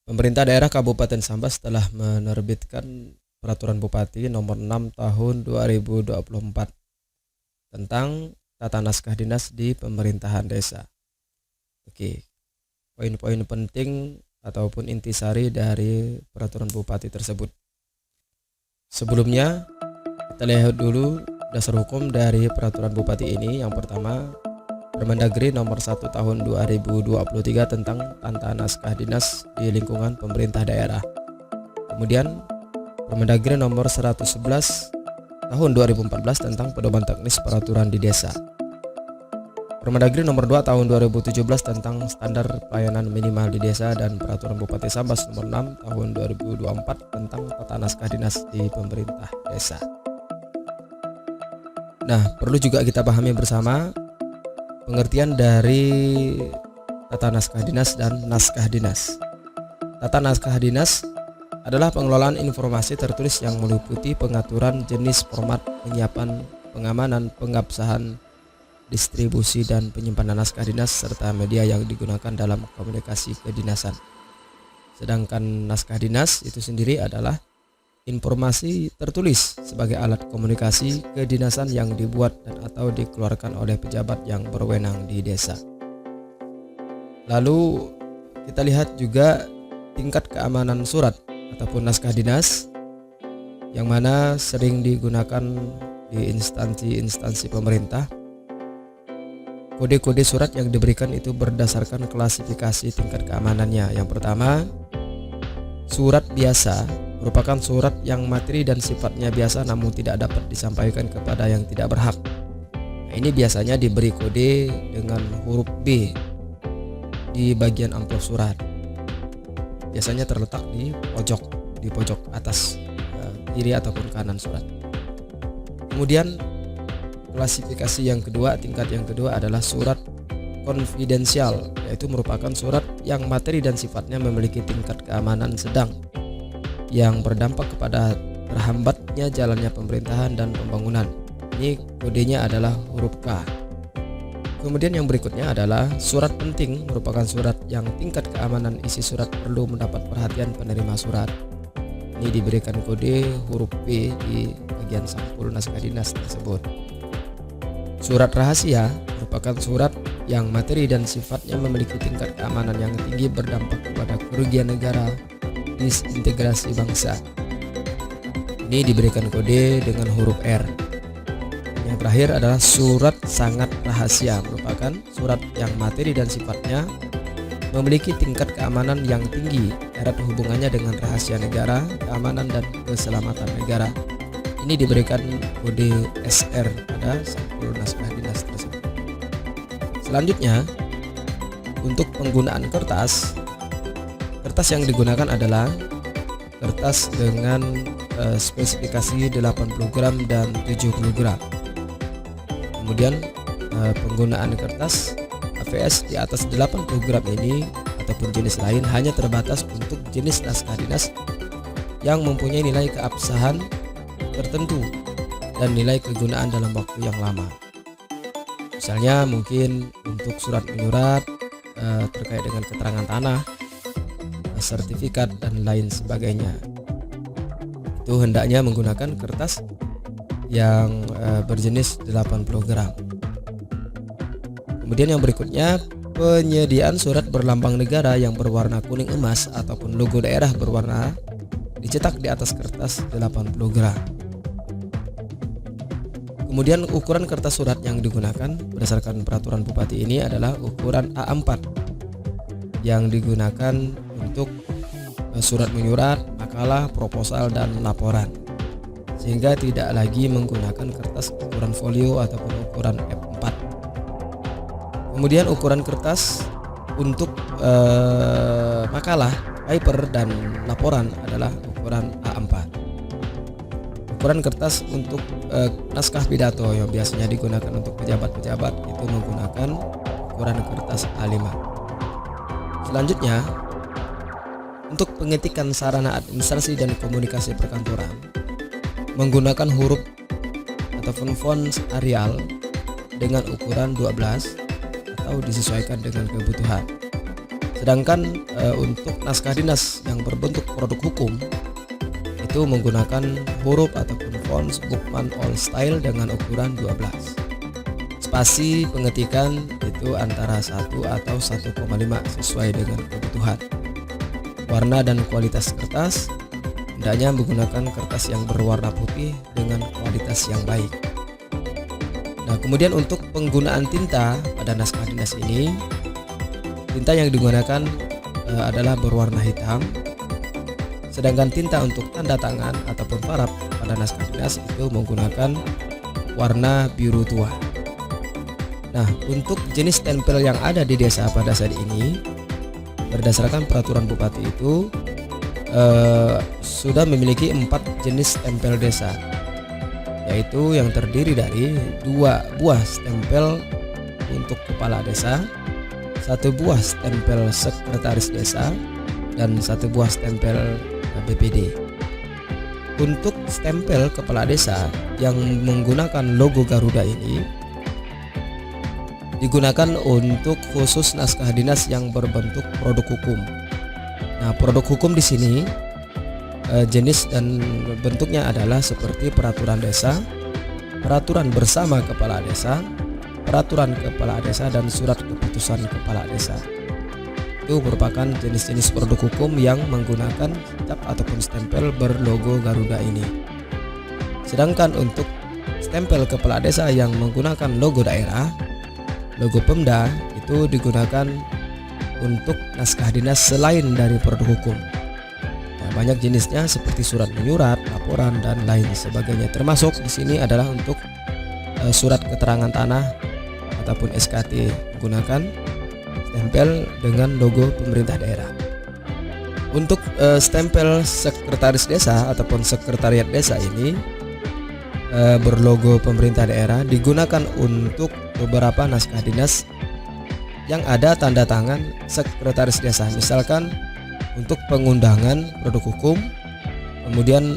Pemerintah daerah Kabupaten Sambas telah menerbitkan Peraturan Bupati Nomor 6 Tahun 2024 tentang tata naskah dinas di pemerintahan desa. Oke, poin-poin penting ataupun intisari dari Peraturan Bupati tersebut. Sebelumnya, kita lihat dulu dasar hukum dari Peraturan Bupati ini. Yang pertama, Permendagri Nomor 1 Tahun 2023 tentang tata naskah dinas di lingkungan pemerintah daerah. Kemudian Permendagri Nomor 111 Tahun 2014 tentang pedoman teknis peraturan di desa. Permendagri Nomor 2 Tahun 2017 tentang standar pelayanan minimal di desa, dan Peraturan Bupati Sambas Nomor 6 Tahun 2024 tentang tata naskah dinas di pemerintah desa. Nah, perlu juga kita pahami bersama pengertian dari tata naskah dinas dan naskah dinas. Tata naskah dinas adalah pengelolaan informasi tertulis yang meliputi pengaturan jenis, format, penyiapan, pengamanan, pengabsahan, distribusi, dan penyimpanan naskah dinas serta media yang digunakan dalam komunikasi kedinasan. Sedangkan naskah dinas itu sendiri adalah informasi tertulis sebagai alat komunikasi kedinasan yang dibuat dan atau dikeluarkan oleh pejabat yang berwenang di desa. Lalu kita lihat juga tingkat keamanan surat ataupun naskah dinas, yang mana sering digunakan di instansi-instansi pemerintah. Kode-kode surat yang diberikan itu berdasarkan klasifikasi tingkat keamanannya. Yang pertama, surat biasa merupakan surat yang materi dan sifatnya biasa namun tidak dapat disampaikan kepada yang tidak berhak. Nah, ini biasanya diberi kode dengan huruf B di bagian amplop surat. Biasanya terletak di pojok atas kiri ataupun kanan surat. Kemudian klasifikasi yang kedua, tingkat yang kedua adalah surat konfidensial, yaitu merupakan surat yang materi dan sifatnya memiliki tingkat keamanan sedang yang berdampak kepada terhambatnya jalannya pemerintahan dan pembangunan. Ini kodenya adalah huruf K. Kemudian yang berikutnya adalah surat penting, merupakan surat yang tingkat keamanan isi surat perlu mendapat perhatian penerima surat. Ini diberikan kode huruf P di bagian sampul naskah dinas tersebut. Surat rahasia merupakan surat yang materi dan sifatnya memiliki tingkat keamanan yang tinggi berdampak kepada kerugian negara, disintegrasi bangsa. Ini diberikan kode dengan huruf R. Yang terakhir adalah surat sangat rahasia, merupakan surat yang materi dan sifatnya memiliki tingkat keamanan yang tinggi erat hubungannya dengan rahasia negara, keamanan dan keselamatan negara. Ini diberikan kode SR pada sampul naskah dinas tersebut. Selanjutnya, untuk penggunaan kertas yang digunakan adalah kertas dengan spesifikasi 80 gram dan 70 gram. Kemudian penggunaan kertas AVS di atas 80 gram ini ataupun jenis lain hanya terbatas untuk jenis naskah dinas yang mempunyai nilai keabsahan tertentu dan nilai kegunaan dalam waktu yang lama. Misalnya mungkin untuk surat menyurat terkait dengan keterangan tanah, sertifikat dan lain sebagainya. Itu hendaknya menggunakan kertas yang berjenis 80 gram. Kemudian yang berikutnya, penyediaan surat berlambang negara yang berwarna kuning emas ataupun logo daerah berwarna dicetak di atas kertas 80 gram. Kemudian ukuran kertas surat yang digunakan berdasarkan peraturan bupati ini adalah ukuran A4 yang digunakan untuk surat menyurat, makalah, proposal, dan laporan, sehingga tidak lagi menggunakan kertas ukuran folio ataupun ukuran F4. Kemudian ukuran kertas untuk makalah, paper, dan laporan adalah ukuran A4. Ukuran kertas untuk naskah pidato yang biasanya digunakan untuk pejabat-pejabat itu menggunakan ukuran kertas A5. Selanjutnya, untuk pengetikan sarana administrasi dan komunikasi perkantoran menggunakan huruf ataupun font Arial dengan ukuran 12 atau disesuaikan dengan kebutuhan. Sedangkan untuk naskah dinas yang berbentuk produk hukum itu menggunakan huruf ataupun font Bookman All Style dengan ukuran 12. Spasi pengetikan itu antara 1 atau 1,5 sesuai dengan kebutuhan. Warna dan kualitas kertas hendaknya menggunakan kertas yang berwarna putih dengan kualitas yang baik. Nah, kemudian untuk penggunaan tinta pada naskah dinas ini, tinta yang digunakan adalah berwarna hitam. Sedangkan tinta untuk tanda tangan ataupun paraf pada naskah dinas itu menggunakan warna biru tua. Nah, untuk jenis stempel yang ada di desa pada saat ini, berdasarkan peraturan bupati itu sudah memiliki 4 jenis stempel desa, yaitu yang terdiri dari 2 buah stempel untuk kepala desa, 1 buah stempel sekretaris desa, dan 1 buah stempel BPD. Untuk stempel kepala desa yang menggunakan logo Garuda ini digunakan untuk khusus naskah dinas yang berbentuk produk hukum. Nah, produk hukum di sini jenis dan bentuknya adalah seperti peraturan desa, peraturan bersama kepala desa, peraturan kepala desa, dan surat keputusan kepala desa. Itu merupakan jenis-jenis produk hukum yang menggunakan cap ataupun stempel berlogo Garuda ini. Sedangkan untuk stempel kepala desa yang menggunakan logo daerah, logo Pemda, itu digunakan untuk naskah dinas selain dari produk hukum. Nah, banyak jenisnya seperti surat menyurat, laporan, dan lain sebagainya. Termasuk di sini adalah untuk surat keterangan tanah ataupun SKT menggunakan stempel dengan logo pemerintah daerah. Untuk stempel sekretaris desa ataupun sekretariat desa ini berlogo pemerintah daerah digunakan untuk beberapa naskah dinas yang ada tanda tangan sekretaris desa, misalkan untuk pengundangan produk hukum, kemudian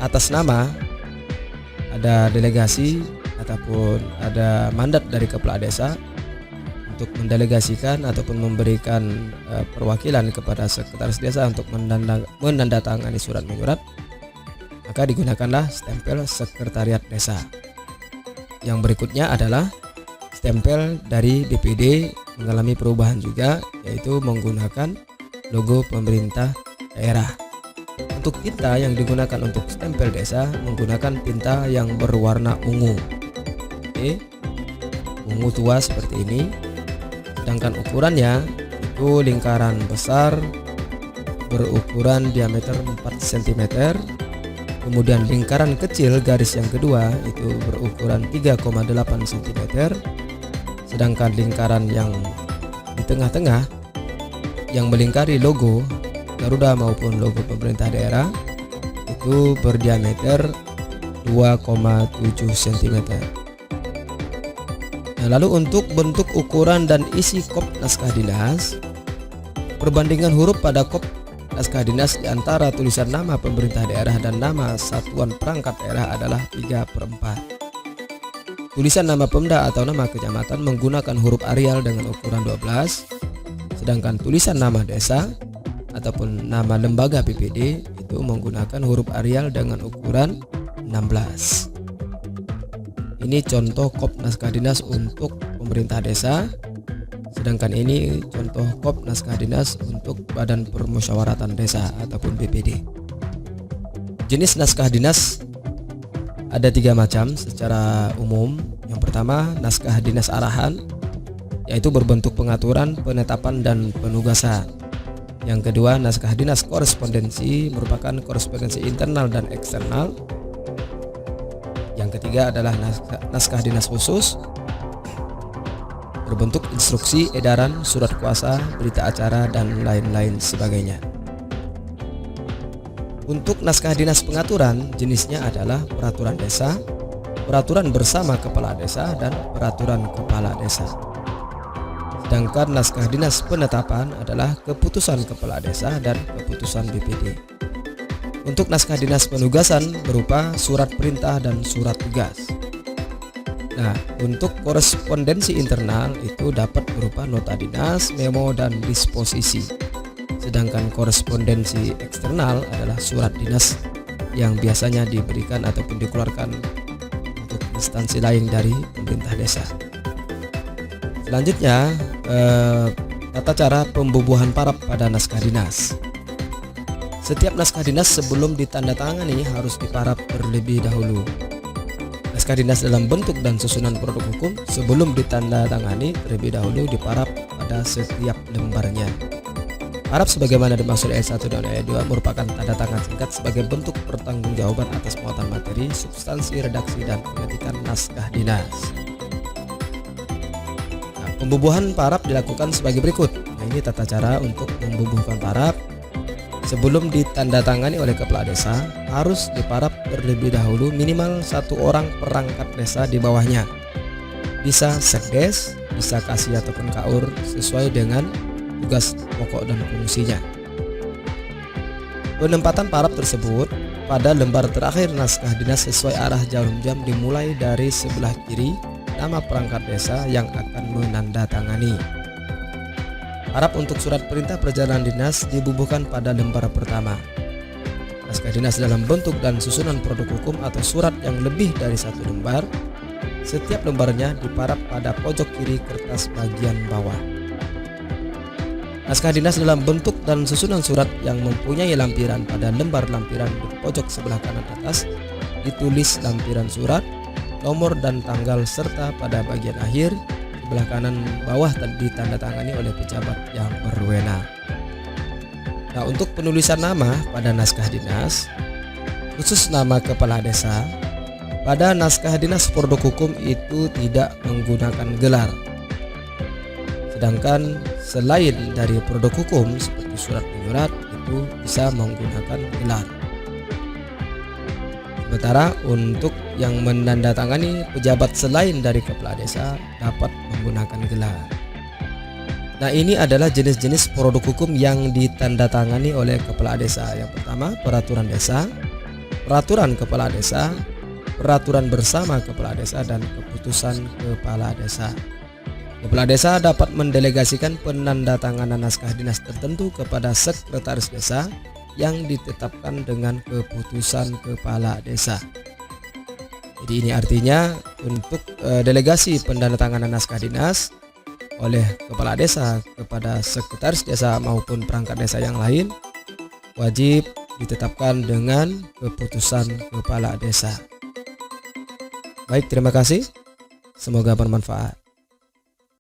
atas nama ada delegasi ataupun ada mandat dari kepala desa untuk mendelegasikan ataupun memberikan perwakilan kepada sekretaris desa untuk menandatangani surat menyurat, maka digunakanlah stempel sekretariat desa. Yang berikutnya adalah stempel dari BPD mengalami perubahan juga, yaitu menggunakan logo pemerintah daerah. Untuk tinta yang digunakan untuk stempel desa menggunakan tinta yang berwarna ungu. Oke, ungu tua seperti ini. Sedangkan ukurannya itu lingkaran besar berukuran diameter 4 cm. Kemudian lingkaran kecil garis yang kedua itu berukuran 3,8 cm. Sedangkan lingkaran yang di tengah-tengah yang melingkari logo Garuda maupun logo pemerintah daerah itu berdiameter 2,7 cm. Nah, lalu untuk bentuk, ukuran, dan isi kop naskah dinas, perbandingan huruf pada kop naskah dinas di antara tulisan nama pemerintah daerah dan nama satuan perangkat daerah adalah 3/4. Tulisan nama Pemda atau nama kecamatan menggunakan huruf Arial dengan ukuran 12, sedangkan tulisan nama desa ataupun nama lembaga BPD itu menggunakan huruf Arial dengan ukuran 16. Ini contoh kop naskah dinas untuk pemerintah desa. Sedangkan ini contoh kop naskah dinas untuk Badan Permusyawaratan Desa ataupun BPD. Jenis naskah dinas ada 3 macam secara umum. Yang pertama, naskah dinas arahan, yaitu berbentuk pengaturan, penetapan, dan penugasan. Yang kedua, naskah dinas korespondensi, merupakan korespondensi internal dan eksternal. Yang ketiga adalah naskah dinas khusus, berbentuk instruksi, edaran, surat kuasa, berita acara, dan lain-lain sebagainya. Untuk naskah dinas pengaturan, jenisnya adalah peraturan desa, peraturan bersama kepala desa, dan peraturan kepala desa. Sedangkan naskah dinas penetapan adalah keputusan kepala desa dan keputusan BPD. Untuk naskah dinas penugasan berupa surat perintah dan surat tugas. Nah, untuk korespondensi internal itu dapat berupa nota dinas, memo, dan disposisi. Sedangkan korespondensi eksternal adalah surat dinas yang biasanya diberikan ataupun dikeluarkan untuk instansi lain dari pemerintah desa. Selanjutnya, tata cara pembubuhan parap pada naskah dinas. Setiap naskah dinas sebelum ditandatangani harus diparap terlebih dahulu. Naskah dinas dalam bentuk dan susunan produk hukum sebelum ditandatangani terlebih dahulu diparap pada setiap lembarnya. Parap sebagaimana dimaksud ayat 1 dan ayat 2 merupakan tanda tangan singkat sebagai bentuk pertanggungjawaban atas muatan materi, substansi, redaksi, dan pengetikan naskah dinas. Nah, pembubuhan parap dilakukan sebagai berikut. Nah, ini tata cara untuk membubuhkan parap. Sebelum ditandatangani oleh kepala desa, harus diparap terlebih dahulu minimal 1 orang perangkat desa di bawahnya. Bisa sekdes, bisa kasih ataupun kaur sesuai dengan tugas pokok dan fungsinya. Penempatan parap tersebut pada lembar terakhir naskah dinas sesuai arah jarum jam dimulai dari sebelah kiri nama perangkat desa yang akan menandatangani. Parap untuk surat perintah perjalanan dinas dibubuhkan pada lembar pertama. Naskah dinas dalam bentuk dan susunan produk hukum atau surat yang lebih dari 1 lembar, setiap lembarnya diparap pada pojok kiri kertas bagian bawah. Naskah dinas dalam bentuk dan susunan surat yang mempunyai lampiran pada lembar lampiran di pojok sebelah kanan atas ditulis lampiran surat, nomor dan tanggal serta pada bagian akhir sebelah kanan bawah ditandatangani oleh pejabat yang berwenang. Nah, untuk penulisan nama pada naskah dinas, khusus nama kepala desa, pada naskah dinas produk hukum itu tidak menggunakan gelar. Sedangkan selain dari produk hukum seperti surat menyurat itu bisa menggunakan gelar. Sementara untuk yang menandatangani pejabat selain dari kepala desa dapat menggunakan gelar. Nah, ini adalah jenis-jenis produk hukum yang ditandatangani oleh kepala desa. Yang pertama, peraturan desa, peraturan kepala desa, peraturan bersama kepala desa, dan keputusan kepala desa. Kepala desa dapat mendelegasikan penandatanganan naskah dinas tertentu kepada sekretaris desa yang ditetapkan dengan keputusan kepala desa. Jadi ini artinya untuk delegasi penandatanganan naskah dinas oleh kepala desa kepada sekretaris desa maupun perangkat desa yang lain wajib ditetapkan dengan keputusan kepala desa. Baik, terima kasih. Semoga bermanfaat.